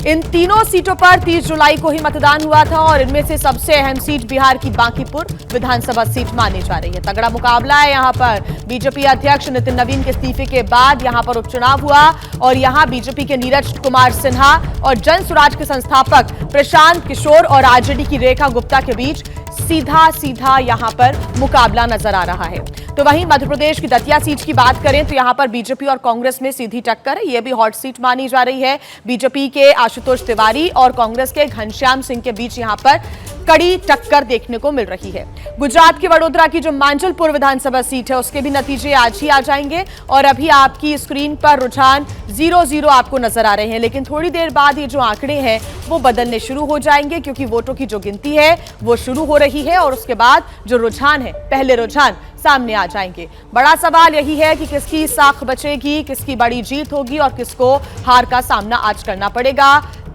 इन तीनों सीटों पर 30 जुलाई को ही मतदान हुआ था और इनमें से सबसे अहम सीट बिहार की बांकीपुर विधानसभा सीट मानी जा रही है। तगड़ा मुकाबला है यहां पर। बीजेपी अध्यक्ष नितिन नवीन के इस्तीफे के बाद यहां पर उपचुनाव हुआ और यहां बीजेपी के नीरज कुमार सिन्हा और जन स्वराज के संस्थापक प्रशांत किशोर और आरजेडी की रेखा गुप्ता के बीच सीधा यहां पर मुकाबला नजर आ रहा है। तो वहीं मध्य प्रदेश की दतिया सीट की बात करें तो यहां पर बीजेपी और कांग्रेस में सीधी टक्कर है। यह भी हॉट सीट मानी जा रही है। बीजेपी के आशुतोष तिवारी और कांग्रेस के घनश्याम सिंह के बीच यहां पर कड़ी टक्कर देखने को मिल रही है। गुजरात के वडोदरा की जो मांजलपुर विधानसभा सीट है उसके भी नतीजे आज ही आ जाएंगे और अभी आपकी स्क्रीन पर रुझान 0-0 आपको नजर आ रहे हैं, लेकिन थोड़ी देर बाद ये जो आंकड़े हैं वो बदलने शुरू हो जाएंगे क्योंकि वोटों की जो गिनती है वो शुरू हो रही है और उसके बाद जो रुझान है, पहले रुझान सामने आ जाएंगे। बड़ा सवाल यही है कि किसकी साख बचेगी, किसकी बड़ी जीत होगी और किसको हार का सामना आज करना पड़ेगा।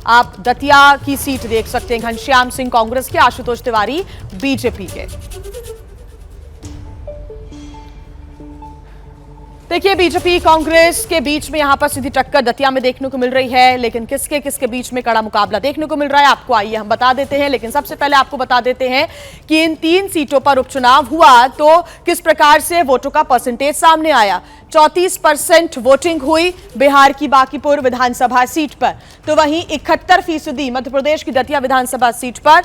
आप दतिया की सीट देख सकते हैं, घनश्याम सिंह कांग्रेस के, आशुतोष तिवारी बीजेपी के। देखिए, बीजेपी कांग्रेस के बीच में यहां पर सीधी टक्कर दतिया में देखने को मिल रही है, लेकिन किसके किसके बीच में कड़ा मुकाबला देखने को मिल रहा है आपको आइए हम बता देते हैं। लेकिन सबसे पहले आपको बता देते हैं कि इन 3 सीटों पर उपचुनाव हुआ तो किस प्रकार से वोटों का परसेंटेज सामने आया। 34% वोटिंग हुई बिहार की बांकीपुर विधानसभा सीट पर, तो वहीं 71% मध्य प्रदेश की दतिया विधानसभा सीट पर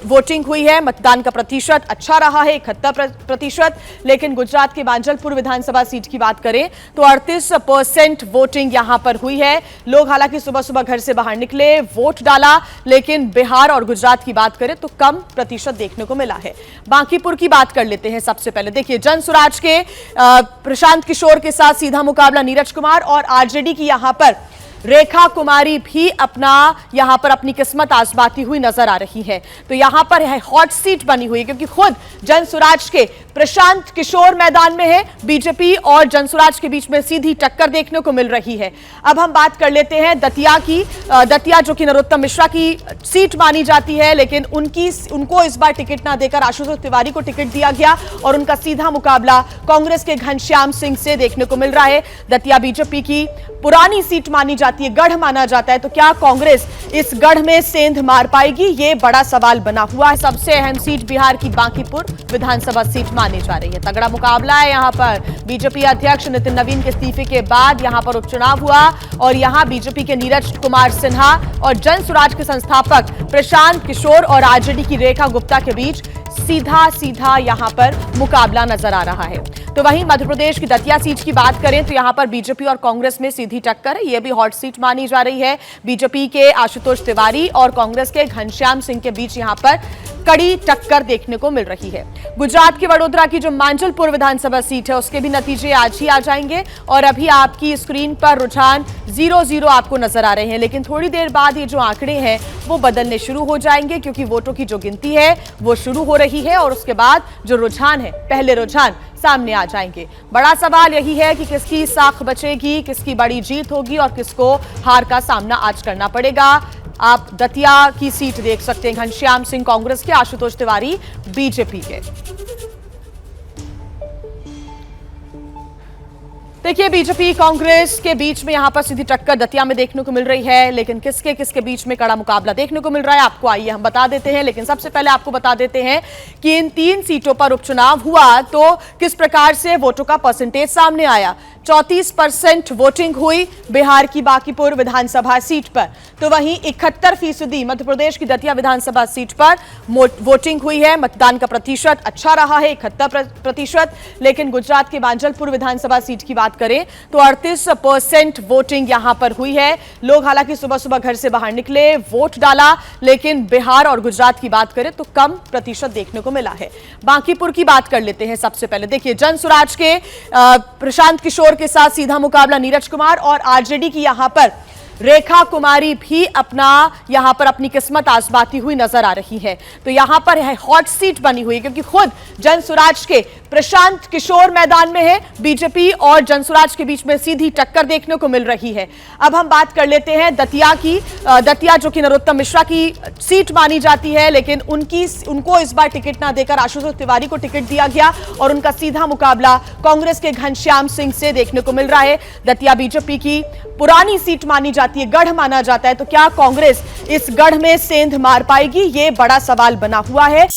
वोटिंग हुई है। मतदान का प्रतिशत अच्छा रहा है, 71%। लेकिन गुजरात के मांजलपुर विधानसभा सीट की बात करें तो 38% वोटिंग यहां पर हुई है। लोग हालांकि सुबह सुबह घर से बाहर निकले, वोट डाला, लेकिन बिहार और गुजरात की बात करें तो कम प्रतिशत देखने को मिला है। बांकीपुर की बात कर लेते हैं सबसे पहले। देखिए, जन स्वराज के प्रशांत किशोर के साथ सीधा मुकाबला नीरज कुमार और आरजेडी की यहां पर रेखा कुमारी भी यहां पर अपनी किस्मत आजमाती हुई नजर आ रही है। तो यहां पर है हॉट सीट बनी हुई है क्योंकि खुद जन स्वराज के प्रशांत किशोर मैदान में है। बीजेपी और जन स्वराज के बीच में सीधी टक्कर देखने को मिल रही है। अब हम बात कर लेते हैं दतिया की। दतिया जो कि नरोत्तम मिश्रा की सीट मानी जाती है, लेकिन उनको इस बार टिकट ना देकर आशुतोष तिवारी को टिकट दिया गया और उनका सीधा मुकाबला कांग्रेस के घनश्याम सिंह से देखने को मिल रहा है। दतिया बीजेपी की पुरानी सीट मानी जाती है, गढ़ माना जाता है, तो क्या कांग्रेस इस गढ़ में सेंध मार पाएगी, ये बड़ा सवाल बना हुआ है। सबसे अहम सीट बिहार की बांकीपुर विधानसभा सीट मानी जा रही है। तगड़ा मुकाबला है यहां पर। बीजेपी अध्यक्ष नितिन नवीन के इस्तीफे के बाद यहां पर उपचुनाव हुआ और यहां बीजेपी के नीरज कुमार सिन्हा और जन स्वराज के संस्थापक प्रशांत किशोर और आरजेडी की रेखा गुप्ता के बीच सीधा यहां पर मुकाबला नजर आ रहा है। तो वहीं मध्य प्रदेश की दतिया सीट की बात करें तो यहां पर बीजेपी और कांग्रेस में सीधी टक्कर है। यह भी हॉट सीट मानी जा रही है। बीजेपी के आशुतोष तिवारी और कांग्रेस के घनश्याम सिंह के बीच यहां पर कड़ी टक्कर देखने को मिल रही है। गुजरात के वडोदरा की जो मांजलपुर विधानसभा सीट है उसके भी नतीजे आज ही आ जाएंगे और अभी आपकी स्क्रीन पर रुझान 0-0 आपको नजर आ रहे हैं, लेकिन थोड़ी देर बाद ये जो आंकड़े हैं वो बदलने शुरू हो जाएंगे क्योंकि वोटों की जो गिनती है वो शुरू हो रही है और उसके बाद जो रुझान है, पहले रुझान सामने आ जाएंगे। बड़ा सवाल यही है कि किसकी साख बचेगी, किसकी बड़ी जीत होगी और किसको हार का सामना आज करना पड़ेगा। आप दतिया की सीट देख सकते हैं, घनश्याम सिंह कांग्रेस के, आशुतोष तिवारी बीजेपी के। देखिए, बीजेपी कांग्रेस के बीच में यहां पर सीधी टक्कर दतिया में देखने को मिल रही है, लेकिन किसके किसके बीच में कड़ा मुकाबला देखने को मिल रहा है आपको आइए हम बता देते हैं। लेकिन सबसे पहले आपको बता देते हैं कि इन 3 सीटों पर उपचुनाव हुआ तो किस प्रकार से वोटों का परसेंटेज सामने आया। 34% वोटिंग हुई बिहार की बांकीपुर विधानसभा सीट पर, तो वहीं 71% मध्य प्रदेश की दतिया विधानसभा सीट पर वोटिंग हुई है। मतदान का प्रतिशत अच्छा रहा है, 71%। लेकिन गुजरात के मांजलपुर विधानसभा सीट की बात करें तो 38% वोटिंग यहां पर हुई है। लोग हालांकि सुबह सुबह घर से बाहर निकले, वोट डाला, लेकिन बिहार और गुजरात की बात करें तो कम प्रतिशत देखने को मिला है। बांकीपुर की बात कर लेते हैं सबसे पहले। देखिए, जन स्वराज के प्रशांत किशोर के साथ सीधा मुकाबला नीरज कुमार और आरजेडी की यहां पर रेखा कुमारी भी यहां पर अपनी किस्मत आजमाती हुई नजर आ रही है। तो यहां पर है हॉट सीट बनी हुई है क्योंकि खुद जन स्वराज के प्रशांत किशोर मैदान में है। बीजेपी और जन स्वराज के बीच में सीधी टक्कर देखने को मिल रही है। अब हम बात कर लेते हैं दतिया की। दतिया जो कि नरोत्तम मिश्रा की सीट मानी जाती है, लेकिन उनको इस बार टिकट ना देकर आशुतोष तिवारी को टिकट दिया गया और उनका सीधा मुकाबला कांग्रेस के घनश्याम सिंह से देखने को मिल रहा है। दतिया बीजेपी की पुरानी सीट मानी जाती जाती है, गढ़ माना जाता है, तो क्या कांग्रेस इस गढ़ में सेंध मार पाएगी? ये बड़ा सवाल बना हुआ है।